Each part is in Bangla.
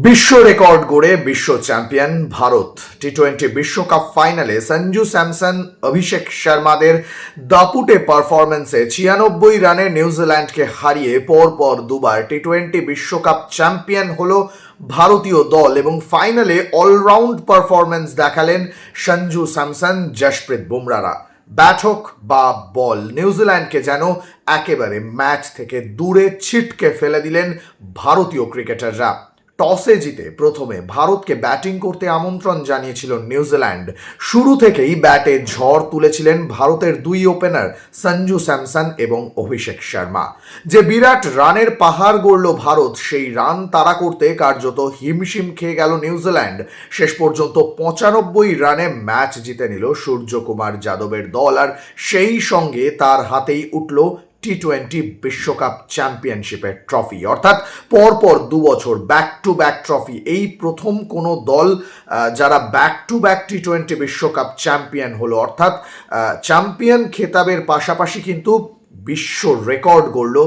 বিশ্ব রেকর্ড গড়ে বিশ্ব চ্যাম্পিয়ন ভারত। টি-20 বিশ্বকাপ ফাইনালে সঞ্জু স্যামসন, অভিষেক শর্মাদের দাপুটে পারফরমেন্সে 96 রানে নিউজিল্যান্ডকে হারিয়ে পরপর দুবার টি-20 বিশ্বকাপ চ্যাম্পিয়ন হলো ভারতীয় দল এবং ফাইনালে অলরাউন্ড পারফরমেন্স দেখালেন সঞ্জু স্যামসন, জশপ্রীত বুমরারা। ব্যাট হোক বা বল, নিউজিল্যান্ডকে যেন একেবারে ম্যাচ থেকে দূরে ছিটকে ফেলে দিলেন ভারতীয় ক্রিকেটাররা। টসে জিতে প্রথমে ভারতকে ব্যাটিং করতে আমন্ত্রণ জানিয়েছিল নিউজিল্যান্ড। শুরু থেকেই ব্যাটে ঝড় তুলেছিলেন ভারতের দুই ওপেনার সঞ্জু স্যামসন এবং অভিষেক শর্মা। যে বিরাট রানের পাহাড় গড়ল ভারত, সেই রান তাড়া করতে কার্যত হিমশিম খেয়ে গেল নিউজিল্যান্ড। শেষ পর্যন্ত 95 রানে ম্যাচ জিতে নিল সূর্যকুমার যাদবের দল, আর সেই সঙ্গে তার হাতেই উঠল টি-20 বিশ্বকাপ চ্যাম্পিয়নশিপের ট্রফি। অর্থাৎ পরপর 2 বছর ব্যাক টু ব্যাক ট্রফি। এই প্রথম কোনো দল যারা ব্যাক টু ব্যাক টি-20 বিশ্বকাপ চ্যাম্পিয়ন হলো, অর্থাৎ চ্যাম্পিয়ন খেতাবের পাশাপাশি কিন্তু বিশ্ব রেকর্ড গড়ল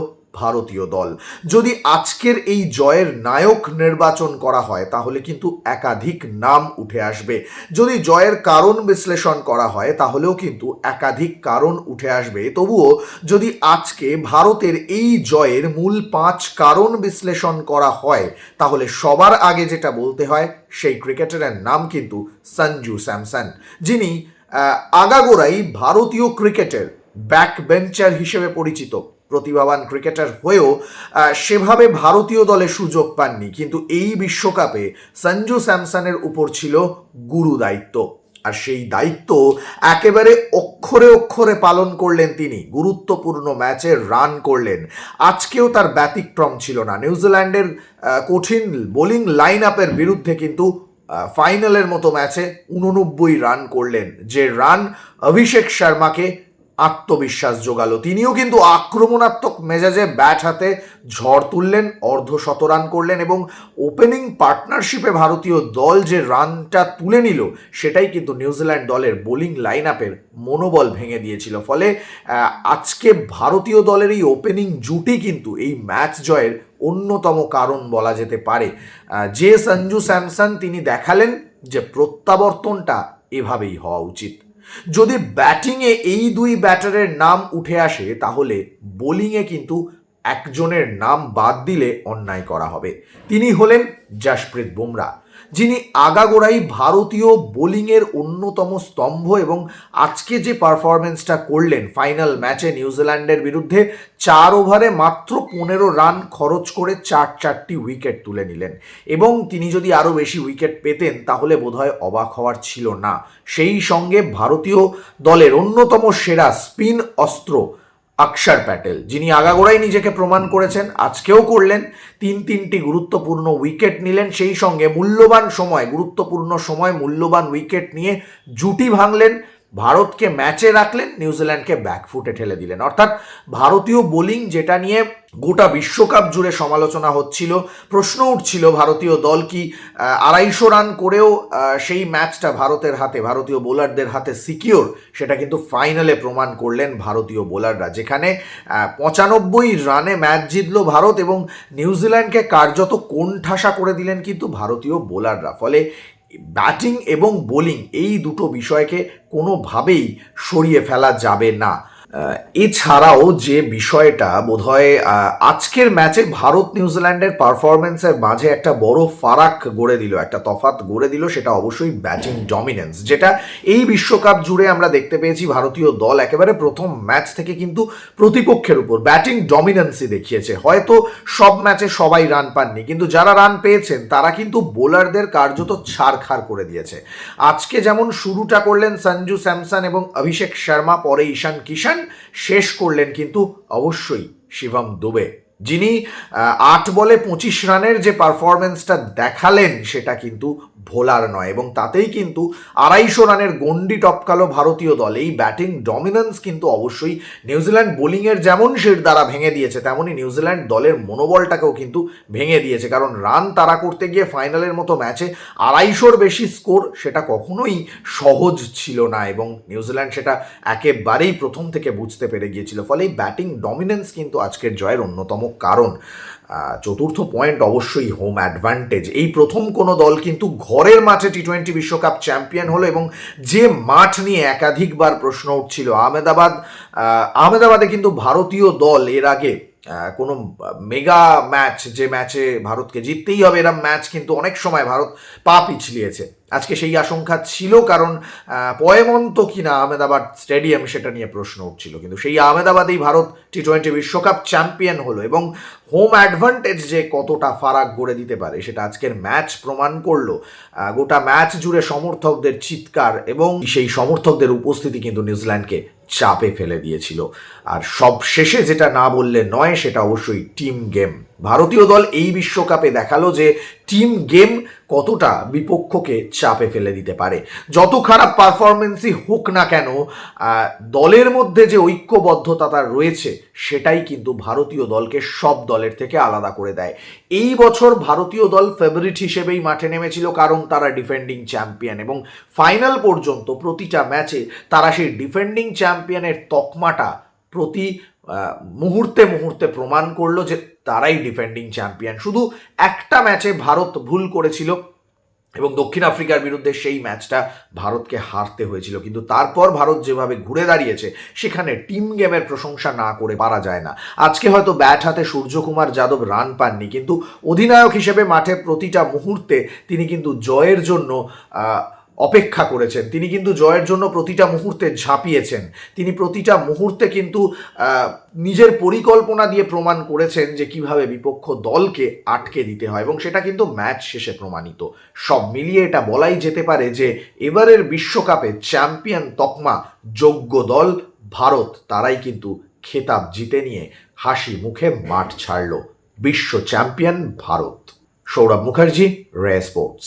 ভারতীয় দল। যদি আজকের এই জয়ের নায়ক নির্বাচন করা হয় তাহলে কিন্তু একাধিক নাম উঠে আসবে। যদি জয়ের কারণ বিশ্লেষণ করা হয় তাহলেও কিন্তু একাধিক কারণ উঠে আসবে। তবুও যদি আজকে ভারতের এই জয়ের মূল 5 কারণ বিশ্লেষণ করা হয় তাহলে সবার আগে যেটা বলতে হয় সেই ক্রিকেটারের নাম কিন্তু সঞ্জু স্যামসন, যিনি আগাগোড়াই ভারতীয় ক্রিকেটের ব্যাক বেঞ্চার হিসেবে পরিচিত। প্রতিভাবান ক্রিকেটার হয়েও সেভাবে ভারতীয় দলে সুযোগ পাননি, কিন্তু এই বিশ্বকাপে সঞ্জু স্যামসনের উপর ছিল গুরু দায়িত্ব। আর সেই দায়িত্ব একেবারে অক্ষরে অক্ষরে পালন করলেন তিনি। গুরুত্বপূর্ণ ম্যাচে রান করলেন। আজকেও তার ব্যতিক্রম ছিল না। নিউজিল্যান্ডের কঠিন বোলিং লাইন আপের বিরুদ্ধে কিন্তু ফাইনালের মতো ম্যাচে 89 রান করলেন, যে রান অভিষেক শর্মাকে আত্মবিশ্বাস জোগালো। তিনিও কিন্তু আক্রমণাত্মক মেজাজে ব্যাট হাতে ঝড় তুললেন, অর্ধশতরান করলেন এবং ওপেনিং পার্টনারশিপে ভারতীয় দল যে রানটা তুলে নিল সেটাই কিন্তু নিউজিল্যান্ড দলের বোলিং লাইন আপের মনোবল ভেঙে দিয়েছিল। ফলে আজকে ভারতীয় দলের এই ওপেনিং জুটি কিন্তু এই ম্যাচ জয়ের অন্যতম কারণ বলা যেতে পারে। যে সঞ্জু স্যামসন, তিনি দেখালেন যে প্রত্যাবর্তনটা এভাবেই হওয়া উচিত। যদি ব্যাটিংয়ে এই দুই ব্যাটারের নাম উঠে আসে তাহলে বোলিংয়ে কিন্তু একজনের নাম বাদ দিলে অন্যায় করা হবে। তিনি হলেন জশপ্রীত বুমরা, যিনি আগাগোড়াই ভারতীয় বোলিংয়ের অন্যতম স্তম্ভ এবং আজকে যে পারফরমেন্সটা করলেন ফাইনাল ম্যাচে নিউজিল্যান্ডের বিরুদ্ধে, 4 ওভারে মাত্র 15 রান খরচ করে 4টি উইকেট তুলে নিলেন। এবং তিনি যদি আরও বেশি উইকেট পেতেন তাহলে বোধহয় অবাক হওয়ার ছিল না। সেই সঙ্গে ভারতীয় দলের অন্যতম সেরা স্পিন অস্ত্র অক্ষর প্যাটেল, যিনি আগাগোড়াই নিজেকে প্রমাণ করেছেন, আজকেও করলেন। 3টি গুরুত্বপূর্ণ উইকেট নিলেন, সেই সঙ্গে গুরুত্বপূর্ণ সময় মূল্যবান উইকেট নিয়ে জুটি ভাঙলেন, ভারতকে ম্যাচে রাখলেন, নিউজিল্যান্ডকে ব্যাকফুটে ঠেলে দিলেন। অর্থাৎ ভারতীয় বোলিং, যেটা নিয়ে গোটা বিশ্বকাপ জুড়ে সমালোচনা হচ্ছিল, প্রশ্ন উঠছিল ভারতীয় দল কি 250 রান করেও সেই ম্যাচটা ভারতের হাতে, ভারতীয় বোলারদের হাতে সিকিওর, সেটা কিন্তু ফাইনালে প্রমাণ করলেন ভারতীয় বোলাররা, যেখানে 95 রানে ম্যাচ জিতল ভারত এবং নিউজিল্যান্ডকে কার্যত কোণঠাসা করে দিলেন কিন্তু ভারতীয় বোলাররা। ফলে ব্যাটিং এবং বোলিং এই দুটো বিষয়কে কোনোভাবেই সরিয়ে ফেলা যাবে না। এছাড়াও যে বিষয়টা বোধহয় আজকের ম্যাচে ভারত নিউজিল্যান্ডের পারফরমেন্সের মাঝে একটা বড় ফারাক গড়ে দিল, একটা তফাৎ গড়ে দিল, সেটা অবশ্যই ব্যাটিং ডমিনেন্স, যেটা এই বিশ্বকাপ জুড়ে আমরা দেখতে পেয়েছি। ভারতীয় দল একেবারে প্রথম ম্যাচ থেকে কিন্তু প্রতিপক্ষের উপর ব্যাটিং ডমিনেন্সই দেখিয়েছে। হয়তো সব ম্যাচে সবাই রান পাননি, কিন্তু যারা রান পেয়েছেন তারা কিন্তু বোলারদের কার্যত ছাড়খাড় করে দিয়েছে। আজকে যেমন শুরুটা করলেন সঞ্জু স্যামসন এবং অভিষেক শর্মা, পরে ঈশান কিষান, শেষ করলেন কিন্তু অবশ্যই শিবম দুবে, যিনি 8 বলে 25 রানের যে পারফরমেন্সটা দেখালেন সেটা কিন্তু ভোলার নয়, এবং তাতেই কিন্তু 250 রানের গন্ডি টপকালো ভারতীয় দল। এই ব্যাটিং ডমিনেন্স কিন্তু অবশ্যই নিউজিল্যান্ড বোলিংয়ের যেমন সের দ্বারা ভেঙে দিয়েছে, তেমনই নিউজিল্যান্ড দলের মনোবলটাকেও কিন্তু ভেঙে দিয়েছে। কারণ রান তাড়া করতে গিয়ে ফাইনালের মতো ম্যাচে 250-র বেশি স্কোর সেটা কখনোই সহজ ছিল না, এবং নিউজিল্যান্ড সেটা একেবারেই প্রথম থেকে বুঝতে পেরে গিয়েছিল। ফলে এই ব্যাটিং ডমিনেন্স কিন্তু আজকের জয়ের অন্যতম কারণ। চতুর্থ পয়েন্ট অবশ্যই হোম অ্যাডভান্টেজ। এই প্রথম কোনো দল কিন্তু ঘরের মাঠে টি-20 বিশ্বকাপ চ্যাম্পিয়ন হলো, এবং যে মাঠ নিয়ে একাধিকবার প্রশ্ন উঠছিল আহমেদাবাদে কিন্তু ভারতীয় দল এর আগে কোনো মেগা ম্যাচ, যে ম্যাচে ভারতকে জিততেই হবে এরম ম্যাচ কিন্তু অনেক সময় ভারত পা পিছলিয়েছে। আজকে সেই আশঙ্কা ছিল, কারণ পয়েমন্ত কিনা আহমেদাবাদ স্টেডিয়াম সেটা নিয়ে প্রশ্ন উঠছিল, কিন্তু সেই আহমেদাবাদেই ভারত টি-20 বিশ্বকাপ চ্যাম্পিয়ন হলো, এবং হোম অ্যাডভান্টেজ যে কতটা ফারাক গড়ে দিতে পারে সেটা আজকের ম্যাচ প্রমাণ করলো। গোটা ম্যাচ জুড়ে সমর্থকদের চিৎকার এবং সেই সমর্থকদের উপস্থিতি কিন্তু নিউজিল্যান্ডকে চাপে ফেলে দিয়েছিল। আর সব শেষে যেটা না বললে নয় সেটা অবশ্যই টিম গেম। ভারতীয় দল এই বিশ্বকাপে দেখালো যে টিম গেম কতটা বিপক্ষকে চাপে ফেলে দিতে পারে। যত খারাপ পারফরমেন্সই হোক না কেন, দলের মধ্যে যে ঐক্যবদ্ধতা তার রয়েছে সেটাই কিন্তু ভারতীয় দলকে সব দলের থেকে আলাদা করে দেয়। এই বছর ভারতীয় দল ফেভারিট হিসেবেই মাঠে নেমেছিল, কারণ তারা ডিফেন্ডিং চ্যাম্পিয়ন, এবং ফাইনাল পর্যন্ত প্রতিটা ম্যাচে তারা সেই ডিফেন্ডিং চ্যাম্পিয়নের তকমাটা প্রতি মুহূর্তে মুহূর্তে প্রমাণ করলো যে তারাই ডিফেন্ডিং চ্যাম্পিয়ন। শুধু একটা ম্যাচে ভারত ভুল করেছিল, এবং দক্ষিণ আফ্রিকার বিরুদ্ধে সেই ম্যাচটা ভারতকে হারতে হয়েছিল, কিন্তু তারপর ভারত যেভাবে ঘুরে দাঁড়িয়েছে সেখানে টিম গেমের প্রশংসা না করে পারা যায় না। আজকে হয়তো ব্যাট হাতে সূর্যকুমার যাদব রান পাননি, কিন্তু অধিনায়ক হিসেবে মাঠে প্রতিটা মুহূর্তে তিনি কিন্তু জয়ের জন্য অপেক্ষা করেছেন, তিনি কিন্তু জয়ের জন্য প্রতিটা মুহূর্তে ঝাঁপিয়েছেন, তিনি প্রতিটা মুহূর্তে কিন্তু নিজের পরিকল্পনা দিয়ে প্রমাণ করেছেন যে কিভাবে বিপক্ষ দলকে আটকে দিতে হয়, এবং সেটা কিন্তু ম্যাচ শেষে প্রমাণিত। সব মিলিয়ে এটা বলাই যেতে পারে যে এবারের বিশ্বকাপে চ্যাম্পিয়ন তকমা যোগ্য দল ভারত, তারাই কিন্তু খেতাব জিতে নিয়ে হাসি মুখে মাঠ ছাড়ল। বিশ্ব চ্যাম্পিয়ন ভারত। সৌরভ মুখার্জি, রে স্পোর্টস।